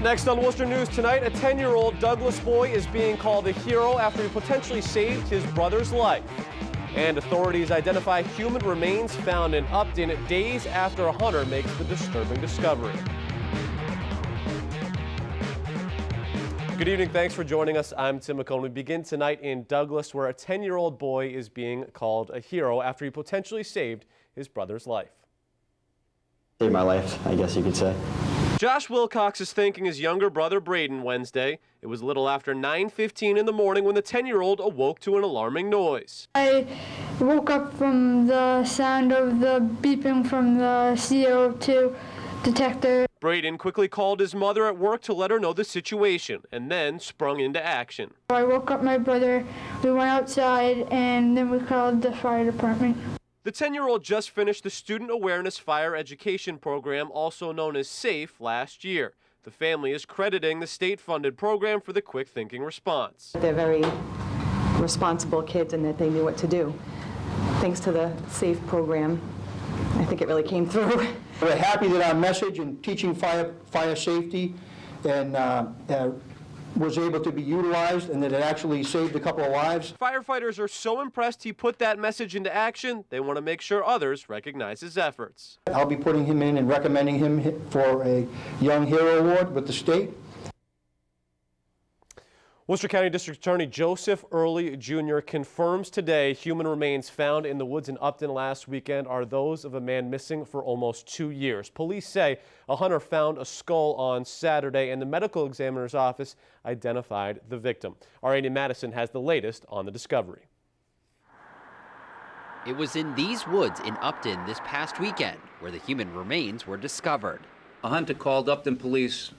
Next on Worcester News tonight, a 10-year-old Douglas boy is being called a hero after he potentially saved his brother's life. And authorities identify human remains found in Upton days after a hunter makes the disturbing discovery. Good evening, thanks for joining us. I'm Tim McCone. We begin tonight in Douglas, where a 10-year-old boy is being called a hero after he potentially saved his brother's life. Saved my life, I guess you could say. Josh Wilcox is thanking his younger brother Braden Wednesday. It was a little after 9:15 in the morning when the 10-year-old awoke to an alarming noise. I woke up from the sound of the beeping from the CO2 detector. Braden quickly called his mother at work to let her know the situation and then sprung into action. I woke up my brother, we went outside, and then we called the fire department. The 10-year-old just finished the Student Awareness Fire Education Program, also known as SAFE, last year. The family is crediting the state-funded program for the quick thinking response. They're very responsible kids and that they knew what to do. Thanks to the SAFE program, I think it really came through. We're happy that our message in teaching fire safety was able to be utilized and that it actually saved a couple of lives. Firefighters are so impressed he put that message into action, they want to make sure others recognize his efforts. I'll be putting him in and recommending him for a Young Hero Award with the state. Worcester County District Attorney Joseph Early Jr. confirms today human remains found in the woods in Upton last weekend are those of a man missing for almost 2 years. Police say a hunter found a skull on Saturday and the medical examiner's office identified the victim. Arraignment Madison has the latest on the discovery. It was in these woods in Upton this past weekend where the human remains were discovered. A hunter called Upton police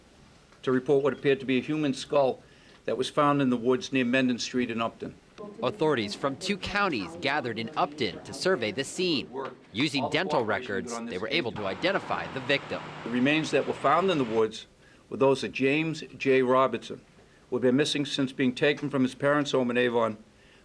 to report what appeared to be a human skull that was found in the woods near Menden Street in Upton. Authorities from 2 counties gathered in Upton to survey the scene. Using dental records, they were able to identify the victim. The remains that were found in the woods were those of James J. Robertson, who had been missing since being taken from his parents' home in Avon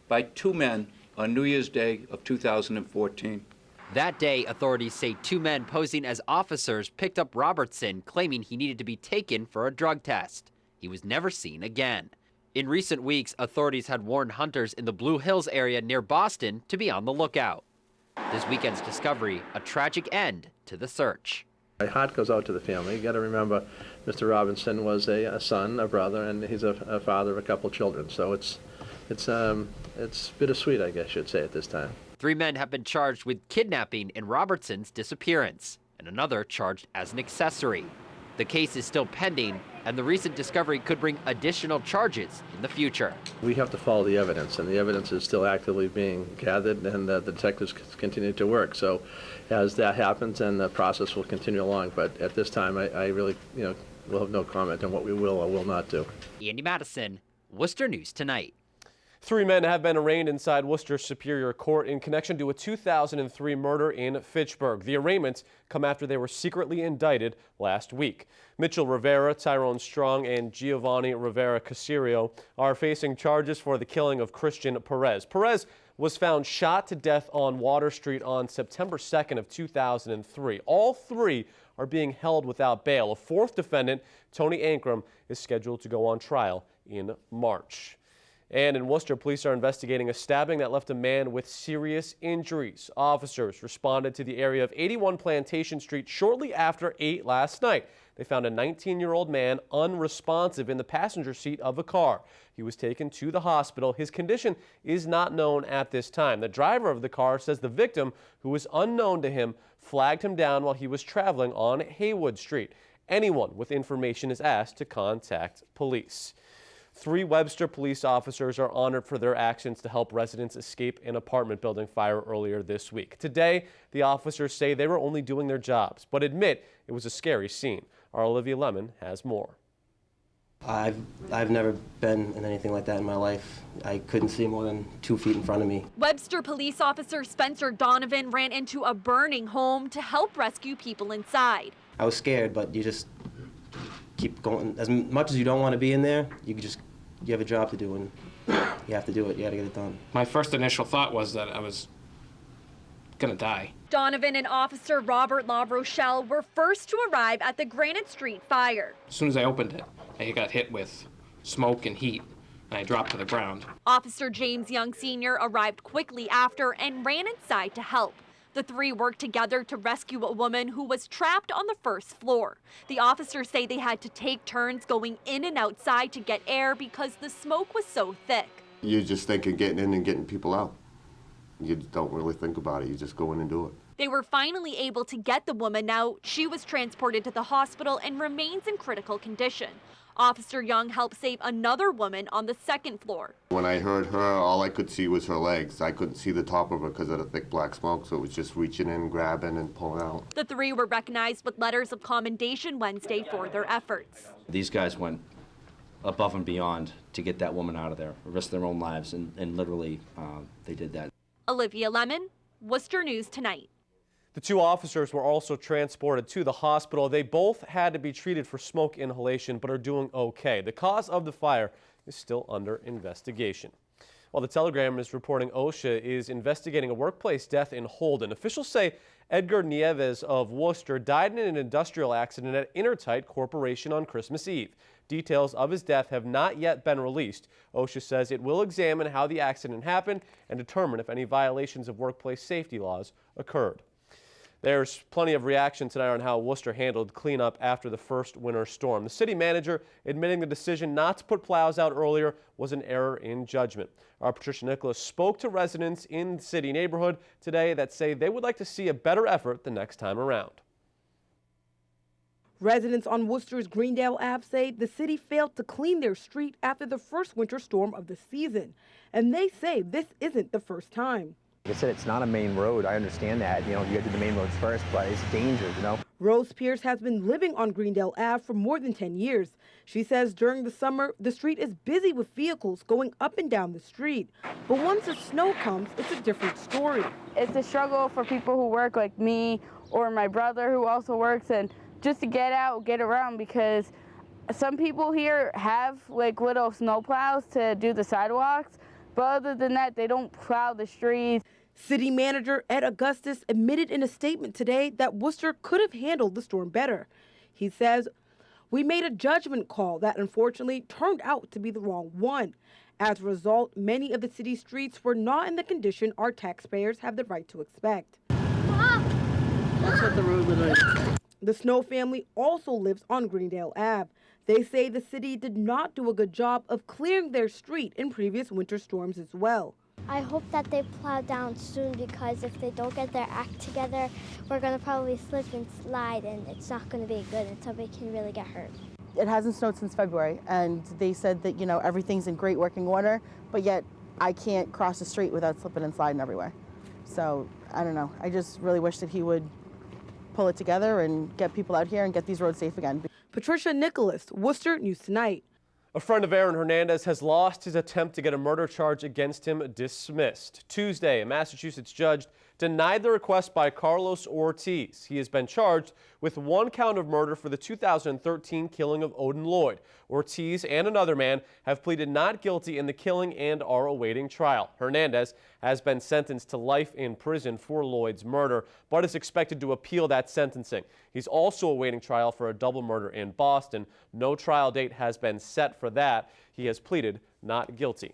by 2 men on New Year's Day of 2014. That day, authorities say 2 men posing as officers picked up Robertson, claiming he needed to be taken for a drug test. He was never seen again. In recent weeks, authorities had warned hunters in the Blue Hills area near Boston to be on the lookout. This weekend's discovery, a tragic end to the search. My heart goes out to the family. You got to remember, Mr. Robinson was a son, a brother, and he's a father of a couple children. So it's bittersweet, I guess you'd say, at this time. 3 men have been charged with kidnapping in Robertson's disappearance, and another charged as an accessory. The case is still pending, and the recent discovery could bring additional charges in the future. We have to follow the evidence, and the evidence is still actively being gathered, and the detectives continue to work. So as that happens, then the process will continue along. But at this time, I really, will have no comment on what we will or will not do. Andy Madison, Worcester News Tonight. 3 men have been arraigned inside Worcester Superior Court in connection to a 2003 murder in Fitchburg. The arraignments come after they were secretly indicted last week. Mitchell Rivera, Tyrone Strong, and Giovanni Rivera Casirio are facing charges for the killing of Christian Perez. Perez was found shot to death on Water Street on September 2nd of 2003. All 3 are being held without bail. A 4th defendant, Tony Ankrum, is scheduled to go on trial in March. And in Worcester, police are investigating a stabbing that left a man with serious injuries. Officers responded to the area of 81 Plantation Street shortly after 8 last night. They found a 19-year-old man unresponsive in the passenger seat of a car. He was taken to the hospital. His condition is not known at this time. The driver of the car says the victim, who is unknown to him, flagged him down while he was traveling on Haywood Street. Anyone with information is asked to contact police. 3 Webster police officers are honored for their actions to help residents escape an apartment building fire earlier this week. Today, the officers say they were only doing their jobs, but admit it was a scary scene. Our Olivia Lemon has more. I've never been in anything like that in my life. I couldn't see more than 2 feet in front of me. Webster police officer Spencer Donovan ran into a burning home to help rescue people inside. I was scared, but you just keep going. As much as you don't want to be in there, you have a job to do, and you have to do it. You got to get it done. My first initial thought was that I was going to die. Donovan and Officer Robert LaRochelle were first to arrive at the Granite Street fire. As soon as I opened it, I got hit with smoke and heat, and I dropped to the ground. Officer James Young Sr. arrived quickly after and ran inside to help. The three worked together to rescue a woman who was trapped on the first floor. The officers say they had to take turns going in and outside to get air because the smoke was so thick. You just think of getting in and getting people out. You don't really think about it. You just go in and do it. They were finally able to get the woman out. She was transported to the hospital and remains in critical condition. Officer Young helped save another woman on the second floor. When I heard her, all I could see was her legs. I couldn't see the top of her because of the thick black smoke, so it was just reaching in, grabbing, and pulling out. The three were recognized with letters of commendation Wednesday for their efforts. These guys went above and beyond to get that woman out of there, risked their own lives, and literally they did that. Olivia Lemon, Worcester News Tonight. The two officers were also transported to the hospital. They both had to be treated for smoke inhalation, but are doing okay. The cause of the fire is still under investigation. While the Telegram is reporting OSHA is investigating a workplace death in Holden. Officials say Edgar Nieves of Worcester died in an industrial accident at Intertite Corporation on Christmas Eve. Details of his death have not yet been released. OSHA says it will examine how the accident happened and determine if any violations of workplace safety laws occurred. There's plenty of reaction tonight on how Worcester handled cleanup after the first winter storm. The city manager admitting the decision not to put plows out earlier was an error in judgment. Our Patricia Nicholas spoke to residents in the city neighborhood today that say they would like to see a better effort the next time around. Residents on Worcester's Greendale Ave say the city failed to clean their street after the first winter storm of the season. And they say this isn't the first time. Like I said, it's not a main road. I understand that. You got to do the main roads first, but it's dangerous, Rose Pierce has been living on Greendale Ave for more than 10 years. She says during the summer, the street is busy with vehicles going up and down the street. But once the snow comes, it's a different story. It's a struggle for people who work like me or my brother who also works, and just to get out, get around, because some people here have like little snow plows to do the sidewalks, but other than that, they don't plow the streets. City manager Ed Augustus admitted in a statement today that Worcester could have handled the storm better. He says, "We made a judgment call that unfortunately turned out to be the wrong one. As a result, many of the city's streets were not in the condition our taxpayers have the right to expect." That's what the road was like. The Snow family also lives on Greendale Ave. They say the city did not do a good job of clearing their street in previous winter storms as well. I hope that they plow down soon, because if they don't get their act together, we're going to probably slip and slide, and it's not going to be good, and somebody can really get hurt. It hasn't snowed since February, and they said that, everything's in great working order, but yet I can't cross the street without slipping and sliding everywhere. So, I don't know. I just really wish that he would pull it together and get people out here and get these roads safe again. Patricia Nicholas, Worcester News Tonight. A friend of Aaron Hernandez has lost his attempt to get a murder charge against him dismissed. Tuesday, a Massachusetts judge denied the request by Carlos Ortiz. He has been charged with 1 count of murder for the 2013 killing of Odin Lloyd. Ortiz and another man have pleaded not guilty in the killing and are awaiting trial. Hernandez has been sentenced to life in prison for Lloyd's murder, but is expected to appeal that sentencing. He's also awaiting trial for a double murder in Boston. No trial date has been set for that. He has pleaded not guilty.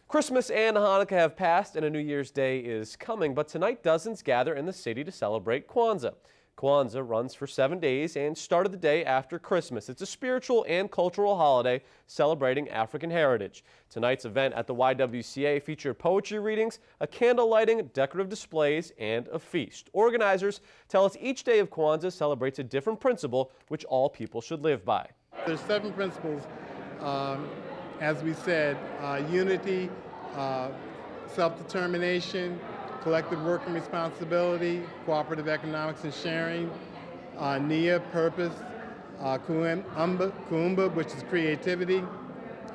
Christmas and Hanukkah have passed and a New Year's Day is coming, but tonight dozens gather in the city to celebrate Kwanzaa. Kwanzaa runs for 7 days and started the day after Christmas. It's a spiritual and cultural holiday celebrating African heritage. Tonight's event at the YWCA featured poetry readings, a candle lighting, decorative displays, and a feast. Organizers tell us each day of Kwanzaa celebrates a different principle which all people should live by. There's 7 principles, as we said, unity, self-determination, collective work and responsibility, cooperative economics and sharing, Nia, purpose, Kuumba, which is creativity,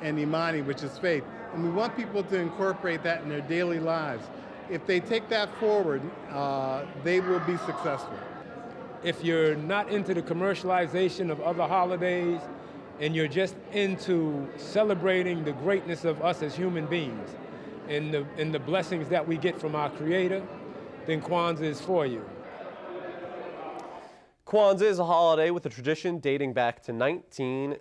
and Imani, which is faith. And we want people to incorporate that in their daily lives. If they take that forward, they will be successful. If you're not into the commercialization of other holidays and you're just into celebrating the greatness of us as human beings and the blessings that we get from our Creator, then Kwanzaa is for you. Kwanzaa is a holiday with a tradition dating back to 1960.